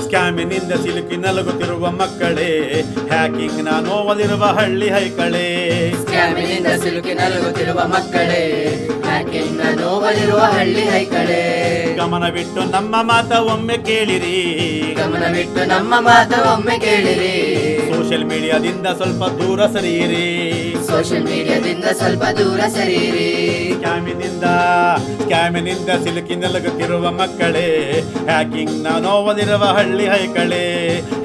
ಸ್ಕ್ಯಾಮಿನಿಂದ ಸಿಲುಕಿ ನಲಗುತ್ತಿರುವ ಮಕ್ಕಳೇ, ಹ್ಯಾಕಿಂಗ್ ನ ನೋವಲಿರುವ ಹಳ್ಳಿ ಹೈಕಳೇ. ಸ್ಕ್ಯಾಮಿನಿಂದ ಸಿಲುಕಿ ನಲಗುತ್ತಿರುವ ಮಕ್ಕಳೇ, ಹ್ಯಾಕಿಂಗ್ ನ ನೋವಲಿರುವ ಹಳ್ಳಿ ಹೈಕಳೇ. ಗಮನವಿಟ್ಟು ನಮ್ಮ ಮಾತ ಒಮ್ಮೆ ಕೇಳಿರಿ, ಗಮನವಿಟ್ಟು ನಮ್ಮ ಮಾತ ಒಮ್ಮೆ ಕೇಳಿರಿ. ಸೋಷಿಯಲ್ ಮೀಡಿಯಾದಿಂದ ಸ್ವಲ್ಪ ದೂರ ಸರಿಯಿರಿ, ಸೋಷಿಯಲ್ ಮೀಡಿಯಾದಿಂದ ಸ್ವಲ್ಪ ದೂರ ಸರಿಯಿರಿ. ಸ್ಕ್ಯಾಮಿನಿಂದ ಸಿಲುಕಿ ನಲಗುತ್ತಿರುವ ಮಕ್ಕಳೇ, ಹ್ಯಾಕಿಂಗ್ ನ ನೋವಲಿರುವ ಹಳ್ಳಿ ಹೈಕಳೇ.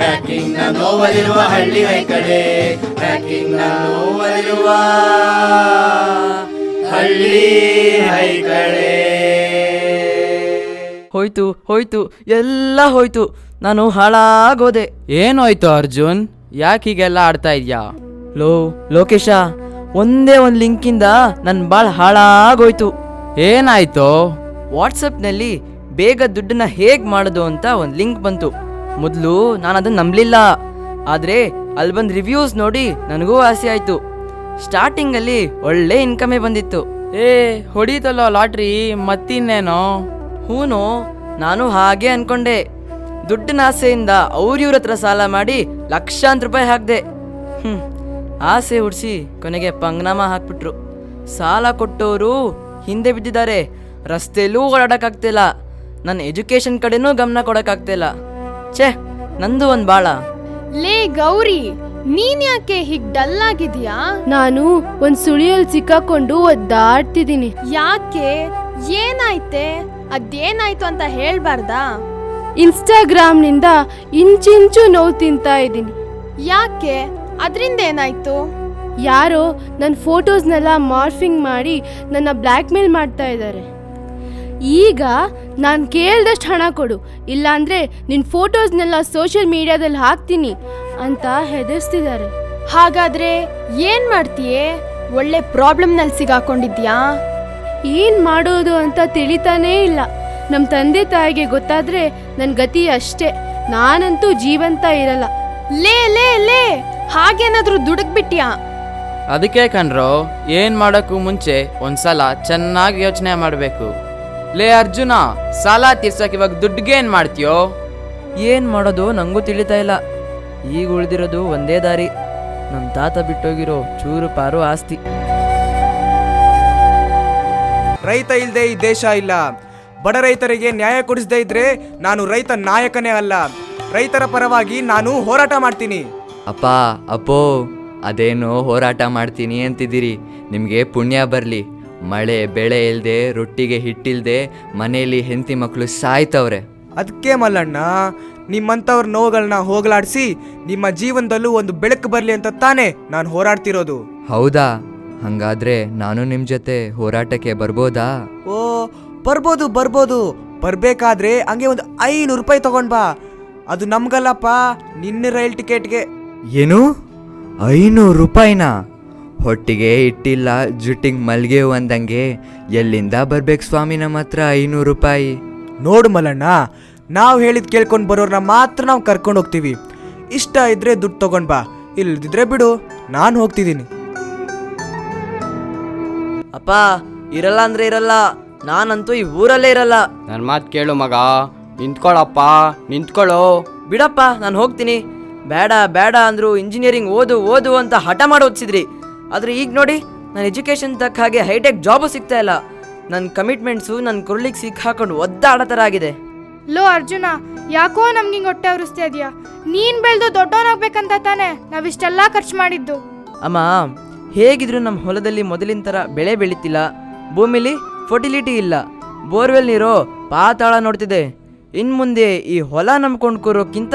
ಹ್ಯಾಕಿಂಗ್ ನ ನೋವಲಿರುವ ಹಳ್ಳಿ ಹೈಕಳೇ, ಹ್ಯಾಕಿಂಗ್ ನ ನೋವಲಿರುವ ಹಳ್ಳಿ ಹೈಕಳೇ. ಹೋಯ್ತು ಹೋಯ್ತು, ಎಲ್ಲ ಹೋಯ್ತು, ನಾನು ಹಾಳಾಗೋದೆ. ಏನೋಯ್ತು ಅರ್ಜುನ್, ಯಾಕೆ ಹೀಗೆಲ್ಲ ಆಡ್ತಾ ಇದ್ಯಾ? ಲೋಕೇಶ, ಒಂದೇ ಒಂದು ಲಿಂಕಿಂದ ನನ್ನ ಭಾಳ ಹಾಳಾಗೋಯ್ತು. ಏನಾಯ್ತು? ವಾಟ್ಸಪ್ನಲ್ಲಿ ಬೇಗ ದುಡ್ಡನ್ನ ಹೇಗೆ ಮಾಡೋದು ಅಂತ ಒಂದು ಲಿಂಕ್ ಬಂತು. ಮೊದಲು ನಾನು ಅದನ್ನು ನಂಬಲಿಲ್ಲ, ಆದರೆ ಅಲ್ಲಿ ಬಂದು ರಿವ್ಯೂಸ್ ನೋಡಿ ನನಗೂ ಆಸೆ ಆಯಿತು. ಸ್ಟಾರ್ಟಿಂಗಲ್ಲಿ ಒಳ್ಳೆ ಇನ್ಕಮೇ ಬಂದಿತ್ತು. ಹೊಡೀತಲ್ಲೋ ಲಾಟ್ರಿ, ಮತ್ತಿನ್ನೇನೋ? ಹೂನು, ನಾನು ಹಾಗೆ ಅನ್ಕೊಂಡೆ. ದುಡ್ಡಿನ ಆಸೆಯಿಂದ ಇವ್ರ ಹತ್ರ ಸಾಲ ಮಾಡಿ ಲಕ್ಷಾಂತರ ರೂಪಾಯಿ ಹಾಕಿದೆ. ಆಸೆ ಹುಡ್ಸಿ ಕೊನೆಗೆ ಪಂಗ್ನಾಮ ಹಾಕ್ಬಿಟ್ರು. ಸಾಲ ಕೊಟ್ಟವರು ಹಿಂದೆ ಬಿದ್ದಿದ್ದಾರೆ, ರಸ್ತೆಯಲ್ಲೂ ಓಡಾಡೋಕ್ಕಾಗ್ತಿಲ್ಲ, ನನ್ನ ಎಜುಕೇಶನ್ ಕಡೆನೂ ಗಮನ ಕೊಡೋಕ್ಕಾಗ್ತಿಲ್ಲ. ಛೇ, ನಂದು ಒಂದು ಬಾಳ. ಲೇ ಗೌರಿ, ನೀನ್ ಯಾಕೆ ಹೀಗ್ ಡಲ್ ಆಗಿದ್ಯಾ? ನಾನು ಒಂದ್ ಸುಳಿಯಲ್ಲಿ ಸಿಕ್ಕಾಕೊಂಡು ಒದ್ದಾಡ್ತಿದ್ದೀನಿ. ಯಾಕೆ? ಏನಾಯ್ತೆ? ಅದೇನಾಯ್ತು ಅಂತ ಹೇಳ್ಬಾರ್ದಾ? ಇನ್ಸ್ಟಾಗ್ರಾಮ್ನಿಂದ ಇಂಚಿಂಚು ನೋವು ತಿಂತಾ ಇದ್ದೀನಿ. ಯಾಕೆ? ಅದ್ರಿಂದ ಏನಾಯ್ತು? ಯಾರೋ ನನ್ನ ಫೋಟೋಸ್ನೆಲ್ಲ ಮಾರ್ಫಿಂಗ್ ಮಾಡಿ ನನ್ನ ಬ್ಲ್ಯಾಕ್ ಮೇಲ್ ಮಾಡ್ತಾ ಇದ್ದಾರೆ. ಈಗ ನಾನು ಕೇಳ್ದಷ್ಟು ಹಣ ಕೊಡು, ಇಲ್ಲಾಂದರೆ ನಿನ್ನ ಫೋಟೋಸ್ನೆಲ್ಲ ಸೋಷಿಯಲ್ ಮೀಡಿಯಾದಲ್ಲಿ ಹಾಕ್ತೀನಿ ಅಂತ ಹೆದರ್ಸ್ತಿದ್ದಾರೆ. ಹಾಗಾದ್ರೆ ಏನ್ ಮಾಡ್ತೀಯೇ? ಒಳ್ಳೆ ಪ್ರಾಬ್ಲಮ್ನಲ್ಲಿ ಸಿಗಾಕೊಂಡಿದ್ಯಾ? ಏನು ಮಾಡೋದು ಅಂತ ತಿಳಿತಾನೇ ಇಲ್ಲ. ನಮ್ಮ ತಂದೆ ತಾಯಿಗೆ ಗೊತ್ತಾದರೆ ನನ್ನ ಗತಿ ಅಷ್ಟೇ, ನಾನಂತೂ ಜೀವಂತ ಇರಲ್ಲ. ಲೇ ಲೇ ಲೇ, ಹಾಗೇನಾದ್ರೂ ದುಡುಕ್ಬಿಟ್ಯಾ? ಅದಕ್ಕೆ ಕಣ್ರೋ, ಏನ್ ಮಾಡೋಕ್ಕೂ ಮುಂಚೆ ಒಂದ್ಸಲ ಚೆನ್ನಾಗಿ ಯೋಚನೆ ಮಾಡಬೇಕು. ಲೇ ಅರ್ಜುನ, ಸಾಲ ತೀರ್ಸಕ್ ಇವಾಗ ದುಡ್ಡಿಗೆ ಏನ್ ಮಾಡ್ತೀಯೋ? ಏನು ಮಾಡೋದು ನನಗೂ ತಿಳಿತಾ ಇಲ್ಲ. ಈಗ ಉಳಿದಿರೋದು ಒಂದೇ ದಾರಿ, ನಮ್ಮ ತಾತ ಬಿಟ್ಟೋಗಿರೋ ಚೂರು ಪಾರು ಆಸ್ತಿ. ರೈತ ಇಲ್ಲದೆ ಈ ದೇಶ ಇಲ್ಲ. ಬಡ ರೈತರಿಗೆ ನ್ಯಾಯ ಕೊಡಿಸದೇ ಇದ್ರೆ ನಾನು ರೈತ ನಾಯಕನೇ ಅಲ್ಲ. ರೈತರ ಪರವಾಗಿ ನಾನು ಹೋರಾಟ ಮಾಡ್ತೀನಿ. ಅಪ್ಪ, ಅಪ್ಪೋ, ಅದೇನೋ ಹೋರಾಟ ಮಾಡ್ತೀನಿ ಅಂತಿದ್ದೀರಿ, ನಿಮಗೆ ಪುಣ್ಯ ಬರಲಿ. ಮಳೆ ಬೆಳೆ ಇಲ್ಲದೆ, ರೊಟ್ಟಿಗೆ ಹಿಟ್ಟಿಲ್ದೆ ಮನೆಯಲ್ಲಿ ಹೆಂಡತಿ ಮಕ್ಕಳು ಸಾಯ್ತವ್ರೆ. ಅದಕ್ಕೆ ಮಲ್ಲಣ್ಣ, ನಿಮ್ಮಂಥವ್ರ ನೋವುಗಳನ್ನ ಹೋಗಲಾಡಿಸಿ ನಿಮ್ಮ ಜೀವನದಲ್ಲೂ ಒಂದು ಬೆಳಕು ಬರಲಿ ಅಂತ ತಾನೇ ನಾನು ಹೋರಾಡ್ತಿರೋದು. ಹೌದಾ? ಹಾಗಾದ್ರೆ ನಾನು ನಿಮ್ಮ ಜೊತೆ ಹೋರಾಟಕ್ಕೆ ಬರ್ಬೋದಾ? ಓ, ಬರ್ಬೋದು. ಬರ್ಬೇಕಾದ್ರೆ ಹಂಗೆ ಒಂದು 500 ರೂಪಾಯಿ ತಗೊಂಡ್ ಬಾ. ಅದು ನಮ್ಗಲ್ಲಪ್ಪ, ನಿನ್ನ ರೈಲ್ ಟಿಕೆಟ್ಗೆ. ಏನು, 500 ರೂಪಾಯಿನಾ? ಹೊಟ್ಟಿಗೆ ಇಟ್ಟಿಲ್ಲ, ಜುಟ್ಟಿಗೆ ಮಲ್ಗೆ ಅಂದಂಗೆ ಎಲ್ಲಿಂದ ಬರ್ಬೇಕು ಸ್ವಾಮಿ ನಮ್ಮ ಹತ್ರ 500 ರೂಪಾಯಿ? ನೋಡು ಮಲ್ಲಣ್ಣ, ನಾವು ಹೇಳಿದ್ ಕೇಳ್ಕೊಂಡು ಬರೋರ್ನ ಮಾತ್ರ ನಾವು ಕರ್ಕೊಂಡು ಹೋಗ್ತೀವಿ. ಇಷ್ಟ ಇದ್ರೆ ದುಡ್ಡು ತಗೊಂಡ್ ಬಾ, ಇಲ್ಲದಿದ್ರೆ ಬಿಡು, ನಾನು ಹೋಗ್ತಿದ್ದೀನಿ. ಅಪ್ಪ, ಇರಲ್ಲ ಅಂದ್ರೆ ಇರಲ್ಲ, ನಾನಂತೂ ಈ ಊರಲ್ಲೇ ಇರಲ್ಲ. ನನ್ನ ಮಾತು ಕೇಳು ಮಗ, ನಿಂತ್ಕೊಳ್ಳಪ್ಪ, ನಿಂತ್ಕೊಳ್ಳೋ. ಬಿಡಪ್ಪ, ನಾನು ಹೋಗ್ತೀನಿ. ಬೇಡ ಅಂದ್ರು ಇಂಜಿನಿಯರಿಂಗ್ ಓದು ಅಂತ ಹಠ ಮಾಡಿ ಓದಿಸಿದ್ರಿ. ಆದರೆ ಈಗ ನೋಡಿ, ನನ್ನ ಎಜುಕೇಷನ್ ತಕ್ಕ ಹಾಗೆ ಹೈಟೆಕ್ ಜಾಬು ಸಿಗ್ತಾ ಇಲ್ಲ. ನನ್ನ ಕಮಿಟ್ಮೆಂಟ್ಸು ನನ್ನ ಕುರುಳಿಗೆ ಸಿಕ್ಕ ಹಾಕೊಂಡು ಒದ್ದಾಡೋ ಥರ ಆಗಿದೆ. ಲೋ ಅರ್ಜುನ, ಯಾಕೋ ನಮ್ಗೆ ಹಿಂಗೆ ಹೊಟ್ಟೆ ಉರಿಸ್ತಾ ಇದೆಯಾ? ನೀನ್ ಬೆಳೆದು ದೊಡ್ಡವನಾಗ್ಬೇಕಂತ ತಾನೆ ನಾವಿಷ್ಟೆಲ್ಲ ಖರ್ಚು ಮಾಡಿದ್ದು. ಅಮ್ಮ, ಹೇಗಿದ್ರು ನಮ್ಮ ಹೊಲದಲ್ಲಿ ಮೊದಲಿನ ಥರ ಬೆಳೆ ಬೆಳೀತಿಲ್ಲ, ಭೂಮಿಲಿ ಫರ್ಟಿಲಿಟಿ ಇಲ್ಲ, ಬೋರ್ವೆಲ್ ನೀರು ಪಾತಾಳ ನೋಡ್ತಿದೆ. ಇನ್ನು ಮುಂದೆ ಈ ಹೊಲ ನಂಬ್ಕೊಂಡು ಕೂರೋಕ್ಕಿಂತ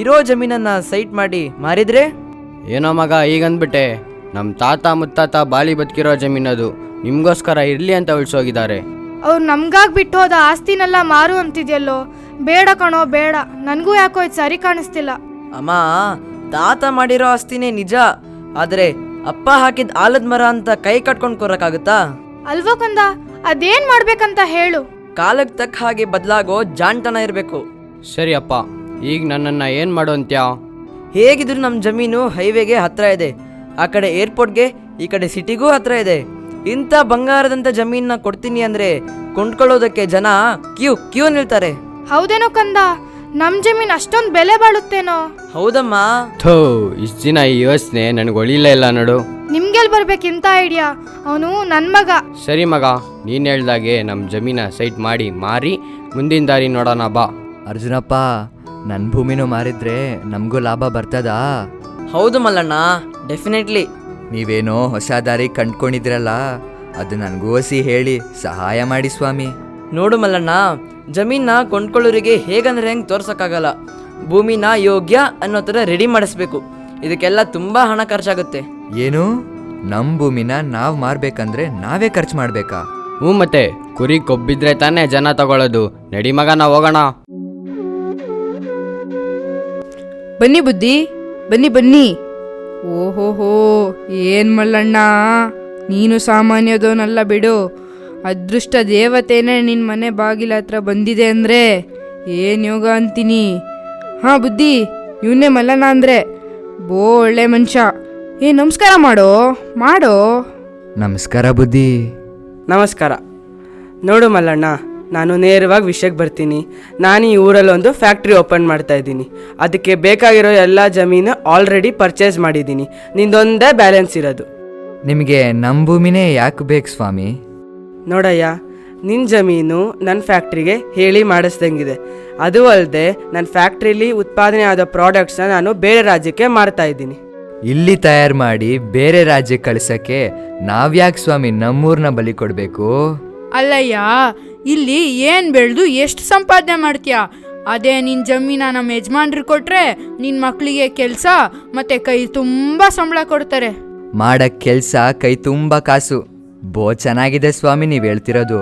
ಇರೋ ಜಮೀನನ್ನು ಸೈಟ್ ಮಾಡಿ ಮಾರಿದ್ರೆ? ಏನೋ ಮಗ ಈಗಂದ್ಬಿಟ್ಟೆ, ನಮ್ಮ ತಾತ ಮುತ್ತಾತ ಬಾಳಿ ಬದುಕಿರೋ ಜಮೀನದು, ನಿಮಗೋಸ್ಕರ ಇರಲಿ ಅಂತ ಉಳಿಸೋಗಿದ್ದಾರೆ. ಅವ್ರು ನಮ್ಗಾಗಿ ಬಿಟ್ಟು ಹೋದ ಆಸ್ತಿನೆಲ್ಲ ಮಾರು ಅಂತಿದ್ಯಲ್ಲೋ. ಬೇಡ ಕಣೋ, ಬೇಡ. ನನಗೂ ಯಾಕೋ ಇದು ಸರಿ ಕಾಣಿಸ್ತಿಲ್ಲ. ಅಮ್ಮ, ತಾತ ಮಾಡಿರೋ ಆಸ್ತಿನೇ ನಿಜ, ಆದರೆ ಅಪ್ಪ ಹಾಕಿದ ಆಲದ ಮರ ಅಂತ ಕೈ ಕಟ್ಕೊಂಡು ಕೂರಕ್ಕಾಗುತ್ತಾ? ಅಲ್ವೋ ಕಂದ, ಅದೇನ್ ಮಾಡ್ಬೇಕಂತ ಹೇಳು. ಕಾಲಕ್ಕೆ ತಕ್ಕ ಹಾಗೆ ಬದಲಾಗೋ ಜಾಣ್ತನ ಇರಬೇಕು. ಸರಿ ಅಪ್ಪ, ಈಗ ನನ್ನನ್ನು ಏನು ಮಾಡು ಅಂತ್ಯಾ? ಹೇಗಿದ್ರು ನಮ್ಮ ಜಮೀನು ಹೈವೇಗೆ ಹತ್ರ ಇದೆ, ಆ ಕಡೆ ಏರ್ಪೋರ್ಟ್ಗೆ, ಈ ಕಡೆ ಸಿಟಿಗೂ ಹತ್ರ ಇದೆ. ಇಂಥ ಬಂಗಾರದಂಥ ಜಮೀನ ಕೊಡ್ತೀನಿ ಅಂದ್ರೆ ಕೊಂಡ್ಕೊಳ್ಳೋದಕ್ಕೆ ಜನ ಕ್ಯೂ ನಿಲ್ತಾರೆ. ಹೌದೇನೋ ಕಂದ, ನಮ್ ಜಮೀನ್ ಅಷ್ಟೊಂದು ಬೆಲೆ ಬಾಳುತ್ತೇನೋ. ಹೌದಮ್ಮ. ಥೋ, ಇಷ್ಟು ದಿನ ಈ ಯೋಚನೆ ನನಗೆ ಒಳಿಲೇ ಇಲ್ಲ ನೋಡು. ನಿಮ್ಗೆಲ್ ಬರ್ಬೇಕಿಂತ ಐಡಿಯಾ? ಅವನು ನನ್ ಮಗ. ಸರಿ ಮಗ, ನೀನು ಹೇಳ್ದಾಗೆ ನಮ್ಮ ಜಮೀನ ಸೈಟ್ ಮಾಡಿ ಮಾರಿ ಮುಂದಿನ ದಾರಿ ನೋಡೋಣ ಬಾ. ಅರ್ಜುನಪ್ಪ, ನನ್ನ ಭೂಮಿನೂ ಮಾರಿದ್ರೆ ನಮಗೂ ಲಾಭ ಬರ್ತದಾ? ಹೌದು ಮಲ್ಲಣ್ಣ, ಡೆಫಿನೆಟ್ಲಿ. ನೀವೇನೋ ಹೊಸ ದಾರಿ ಕಂಡ್ಕೊಂಡಿದ್ರಲ್ಲ, ಅದು ನನಗೂ ಹೊಸಿ ಹೇಳಿ ಸಹಾಯ ಮಾಡಿ ಸ್ವಾಮಿ. ನೋಡು ಮಲ್ಲಣ್ಣ, ಜಮೀನ ಕೊಂಡ್ಕೊಳ್ಳೋರಿಗೆ ಹೇಗಂದ್ರೆ ಹೆಂಗೆ ತೋರ್ಸೋಕ್ಕಾಗಲ್ಲ. ಭೂಮಿನ ಯೋಗ್ಯ ಅನ್ನೋ ಥರ ರೆಡಿ ಮಾಡಿಸ್ಬೇಕು. ಇದಕ್ಕೆಲ್ಲ ತುಂಬ ಹಣ ಖರ್ಚಾಗುತ್ತೆ. ಏನು, ನಮ್ಮ ಭೂಮಿನ ನಾವು ಮಾರ್ಬೇಕಂದ್ರೆ ನಾವೇ ಖರ್ಚು ಮಾಡಬೇಕಾ? ಹ್ಞೂ, ಮತ್ತೆ ಕುರಿ ಕೊಬ್ಬಿದ್ರೆ ತಾನೇ ಜನ ತಗೊಳ್ಳೋದು. ನಡಿ ಮಗ, ನಾವು ಹೋಗೋಣ. ಬನ್ನಿ ಬುದ್ಧಿ, ಬನ್ನಿ ಬನ್ನಿ. ಓಹೋಹೋ, ಏನ್ ಮಲ್ಲಣ್ಣ, ನೀನು ಸಾಮಾನ್ಯದವನಲ್ಲ ಬಿಡು. ಅದೃಷ್ಟ ದೇವತೆನೇ ನಿನ್ನ ಮನೆ ಬಾಗಿಲ ಹತ್ರ ಬಂದಿದೆ ಅಂದರೆ ಏನು ಯೋಗ ಅಂತೀನಿ. ಹಾಂ ಬುದ್ಧಿ, ಇವನ್ನೇ ಮಲ್ಲಣ್ಣ ಅಂದರೆ. ಬೋ ಒಳ್ಳೆ ಮನುಷ್ಯ. ನಮಸ್ಕಾರ ಮಾಡೋ ಮಾಡೋ. ನಮಸ್ಕಾರ ಬುದ್ಧಿ. ನಮಸ್ಕಾರ. ನೋಡು ಮಲ್ಲಣ್ಣ, ನಾನು ನೇರವಾಗಿ ವಿಷಯಕ್ಕೆ ಬರ್ತೀನಿ. ನಾನು ಈ ಊರಲ್ಲಿ ಒಂದು ಫ್ಯಾಕ್ಟ್ರಿ ಓಪನ್ ಮಾಡ್ತಾ ಇದ್ದೀನಿ. ಅದಕ್ಕೆ ಬೇಕಾಗಿರೋ ಎಲ್ಲ ಜಮೀನು ಆಲ್ರೆಡಿ ಪರ್ಚೇಸ್ ಮಾಡಿದ್ದೀನಿ. ನಿಂದೊಂದೇ ಬ್ಯಾಲೆನ್ಸ್ ಇರೋದು. ನಿಮಗೆ ನಮ್ಮ ಭೂಮಿನೇ ಯಾಕೆ ಬೇಕು ಸ್ವಾಮಿ? ನೋಡಯ್ಯ, ನಿನ್ನ ಜಮೀನು ನನ್ನ ಫ್ಯಾಕ್ಟ್ರಿಗೆ ಹೇಳಿ ಮಾಡಿಸ್ದಂಗಿದೆ. ಅದು ಅಲ್ಲದೆ ನನ್ನ ಫ್ಯಾಕ್ಟ್ರಿಲಿ ಉತ್ಪಾದನೆ ಆದ ಪ್ರಾಡಕ್ಟ್ಸ್ನ ನಾನು ಬೇರೆ ರಾಜ್ಯಕ್ಕೆ ಮಾರ್ತಾ ಇದ್ದೀನಿ. ಇಲ್ಲಿ ತಯಾರು ಮಾಡಿ ಬೇರೆ ರಾಜ್ಯಕ್ಕೆ ಕಳ್ಸಕ್ಕೆ ನಾವ್ಯಾಕೆ ಸ್ವಾಮಿ ನಮ್ಮೂರನ್ನ ಬಲಿ ಕೊಡಬೇಕು? ಅಲ್ಲಯ್ಯ, ಇಲ್ಲಿ ಏನು ಬೆಳೆದು ಎಷ್ಟು ಸಂಪಾದನೆ ಮಾಡ್ತೀಯ? ಅದೇ ನಿನ್ನ ಜಮೀನ ನಮ್ಮ ಯಜಮಾನ್ರು ಕೊಟ್ಟರೆ ನಿನ್ನ ಮಕ್ಕಳಿಗೆ ಕೆಲಸ ಮತ್ತು ಕೈ ತುಂಬ ಸಂಬಳ ಕೊಡ್ತಾರೆ. ಮಾಡಕ್ಕೆ ಕೆಲಸ, ಕೈ ತುಂಬ ಕಾಸು. ಬೋ ಚೆನ್ನಾಗಿದೆ ಸ್ವಾಮಿ ನೀವು ಹೇಳ್ತಿರೋದು.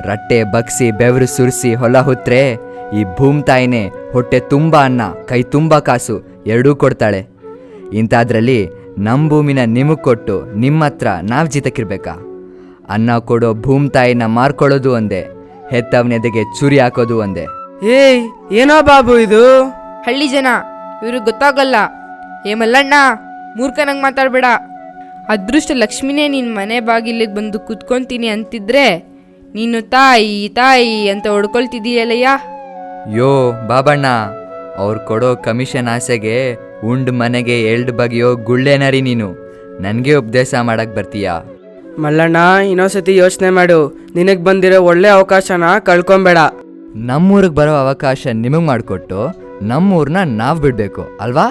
ರಟ್ಟೆ ಬಗ್ಸಿ ಬೆವರು ಸುರಿಸಿ ಹೊಲ ಹುತ್ತರೆ ಈ ಭೂಮಿ ತಾಯಿನೇ ಹೊಟ್ಟೆ ತುಂಬ ಅನ್ನ, ಕೈ ತುಂಬ ಕಾಸು ಎರಡೂ ಕೊಡ್ತಾಳೆ. ಇಂಥದ್ರಲ್ಲಿ ನಮ್ಮ ಭೂಮಿನ ನಿಮಗೆ ಕೊಟ್ಟು ನಿಮ್ಮ ಹತ್ರ ನಾವು ಜೀತಕ್ಕಿರ್ಬೇಕಾ? ಅನ್ನ ಕೊಡೋ ಭೂಮಿ ತಾಯಿನ ಮಾರ್ಕೊಳ್ಳೋದು ಒಂದೇ, ಹೆತ್ತವನೆದೆಗೆ ಚುರಿ ಹಾಕೋದು ಒಂದೇ. ಏನೋ ಬಾಬು ಇದು? ಹಳ್ಳಿ ಜನ ಇವ್ರಿಗೆ ಗೊತ್ತಾಗಲ್ಲ. ಮಲ್ಲಣ್ಣ, ಮೂರ್ಖನಂಗೆ ಮಾತಾಡಬೇಡ. ಅದೃಷ್ಟ ಲಕ್ಷ್ಮಿನೇ ನಿನ್ನ ಮನೆ ಬಾಗಿಲಿಗೆ ಬಂದು ಕೂತ್ಕೊತೀನಿ ಅಂತಿದ್ರೆ ನೀನು ತಾಯಿ ತಾಯಿ ಅಂತ ಹೊಡ್ಕೊಳ್ತಿದ್ದೀಯಲ್ಲಯ್ಯ. ಯೋ ಬಾಬಣ್ಣ, ಅವ್ರು ಕೊಡೋ ಕಮಿಷನ್ ಆಸೆಗೆ ಉಂಡ್ ಮನೆಗೆ ಎಲ್ಡ್ ಬಗೆಯೋ ಗುಳ್ಳೆನರಿ ನೀನು. ನನಗೆ ಉಪದೇಶ ಮಾಡಕ್ಕೆ ಬರ್ತೀಯಾ? ಮಲ್ಲಣ್ಣ, ಇನ್ನೊಂದ್ಸತಿ ಯೋಚನೆ ಮಾಡು. ನಿನಗೆ ಬಂದಿರೋ ಒಳ್ಳೆ ಅವಕಾಶನ ಕಳ್ಕೊಂಬೇಡ. ನಮ್ಮೂರಿಗೆ ಬರೋ ಅವಕಾಶ ನಿಮಗೆ ಮಾಡಿಕೊಟ್ಟು ನಮ್ಮೂರನ್ನ ನಾವು ಬಿಡಬೇಕು ಅಲ್ವಾ?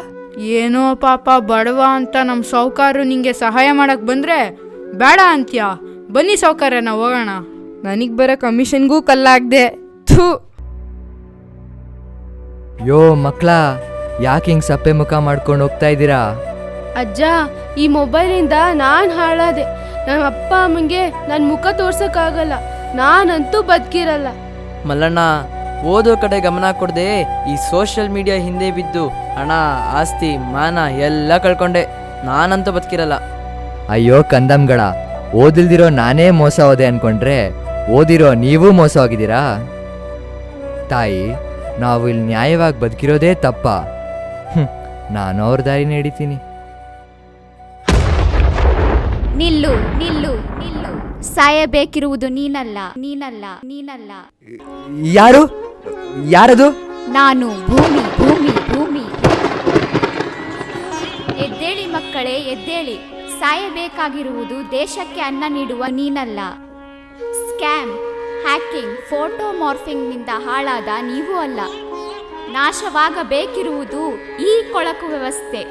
ಏನೋ ಪಾಪ ಬಡವ ಅಂತ ನಮ್ಮ ಸಾಹುಕಾರರು ನಿಂಗೆ ಸಹಾಯ ಮಾಡಕ್ಕೆ ಬಂದರೆ ಬೇಡ ಅಂತ್ಯಾ? ಬನ್ನಿ ಸಾಹುಕಾರ, ನಾವು ಹೋಗೋಣ. ನನಗೆ ಬರೋ ಕಮಿಷನ್ಗೂ ಕಲ್ಲಾಗ್ದೆ. ಥೂ. ಯೋ ಮಕ್ಕಳ, ಯಾಕೆ ಹಿಂಗೆ ಸಪ್ಪೆ ಮುಖ ಮಾಡ್ಕೊಂಡು ಹೋಗ್ತಾ ಇದ್ದೀರಾ? ಅಜ್ಜ, ಈ ಮೊಬೈಲಿಂದ ನಾನು ಹಾಳಾದೆ. ನಮ್ಮ ಅಪ್ಪ ಅಮ್ಮಂಗೆ ನನ್ನ ಮುಖ ತೋರ್ಸೋಕ್ಕಾಗಲ್ಲ. ನಾನಂತೂ ಬದುಕಿರಲ್ಲ. ಮಲ್ಲಣ್ಣ, ಓದೋ ಕಡೆ ಗಮನ ಕೊಡದೆ ಈ ಸೋಷಿಯಲ್ ಮೀಡಿಯಾ ಹಿಂದೆ ಬಿದ್ದು ಹಣ, ಆಸ್ತಿ, ಮಾನ ಎಲ್ಲ ಕಳ್ಕೊಂಡೆ. ನಾನಂತೂ ಬದುಕಿರಲ್ಲ. ಅಯ್ಯೋ ಕಂದಮ್ಗಳ, ಓದಿಲ್ದಿರೋ ನಾನೇ ಮೋಸ ಹೋದೆ ಅನ್ಕೊಂಡ್ರೆ ಓದಿರೋ ನೀವೂ ಮೋಸ ಹೋಗಿದ್ದೀರಾ? ತಾಯಿ, ನಾವು ಇಲ್ಲಿ ನ್ಯಾಯವಾಗಿ ಬದುಕಿರೋದೇ ತಪ್ಪ. ನಾನು ಅವ್ರ ದಾರಿ ನಡೀತೀನಿ. ನಿಲ್ಲು ನಿಲ್ಲು ನಿಲ್ಲು. ಸಾಯಬೇಕಿರುವುದು ನೀನಲ್ಲ ನೀನಲ್ಲ ನೀನಲ್ಲ. ಯಾರದು? ನಾನು ಭೂಮಿ ಭೂಮಿ ಭೂಮಿ. ಎದ್ದೇಳಿ ಮಕ್ಕಳೇ, ಎದ್ದೇಳಿ. ಸಾಯಬೇಕಾಗಿರುವುದು ದೇಶಕ್ಕೆ ಅನ್ನ ನೀಡುವ ನೀನಲ್ಲ. ಸ್ಕ್ಯಾಮ್, ಹ್ಯಾಕಿಂಗ್, ಫೋಟೋ ಮಾರ್ಫಿಂಗ್ನಿಂದ ಹಾಳಾದ ನೀವು ಅಲ್ಲ. ನಾಶವಾಗಬೇಕಿರುವುದು ಈ ಕೊಳಕು ವ್ಯವಸ್ಥೆ,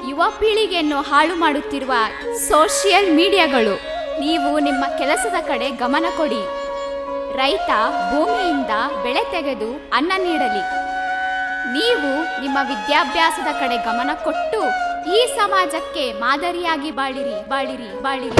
ಯುವ ಪೀಳಿಗೆಯನ್ನು ಹಾಳು ಮಾಡುತ್ತಿರುವ ಸೋಷಿಯಲ್ ಮೀಡಿಯಾಗಳು. ನೀವು ನಿಮ್ಮ ಕೆಲಸದ ಕಡೆ ಗಮನ ಕೊಡಿ. ರೈತ ಭೂಮಿಯಿಂದ ಬೆಳೆ ತೆಗೆದು ಅನ್ನ ನೀಡಲಿ. ನೀವು ನಿಮ್ಮ ವಿದ್ಯಾಭ್ಯಾಸದ ಕಡೆ ಗಮನ ಕೊಟ್ಟು ಈ ಸಮಾಜಕ್ಕೆ ಮಾದರಿಯಾಗಿ ಬಾಳಿರಿ ಬಾಳಿರಿ ಬಾಳಿರಿ.